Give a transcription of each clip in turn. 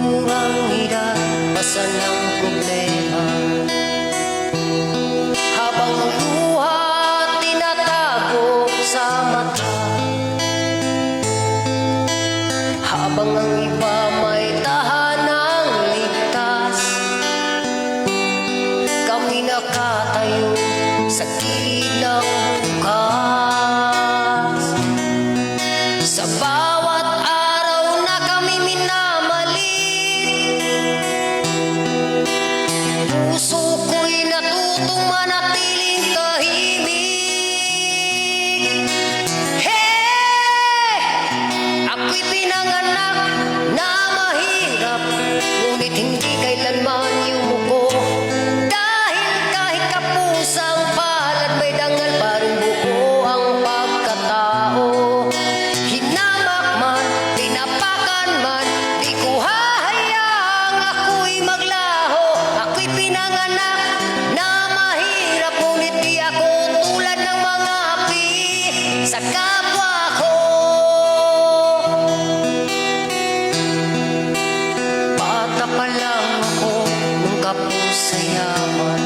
murang edad, pasan ang problema. Habang ang luha tinatago sa mata, habang ang iba may tahanang ligtas, kami nakatayo sa gilid ng bukas. Sa bawat araw na kami minamalit, puso ko'y natutong manatiling tahimik. Hey! Ako'y pinanganak na mahirap, ngunit hindi kailanman yumuko. Dahil kahit kapusang palad may dangal pa rin buo ang pagkatao. Hinamak man, tinapakan man, di ko hahayaang ako'y maglaho. Ako'y pinanganak na mahirap, ngunit di ako tulad ng mga api sa kapwa ko. Bata pa lang ako nung kapos sa yaman.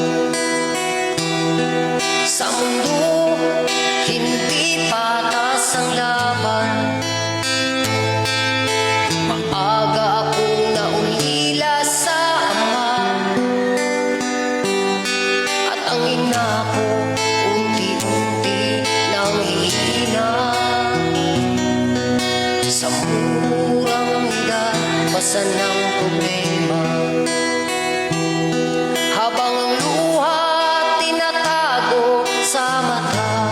Sa mundo, hindi patas ang laban. Maaga akong naulila sa ama, at ang ina ko unti-unti nang hihina. Sa murang edad, pasan ang problema. Habang ang luha tinatago sa mata,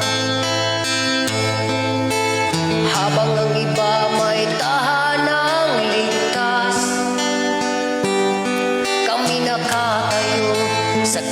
habang ang iba may tahanang ligtas, kami nakatayo sa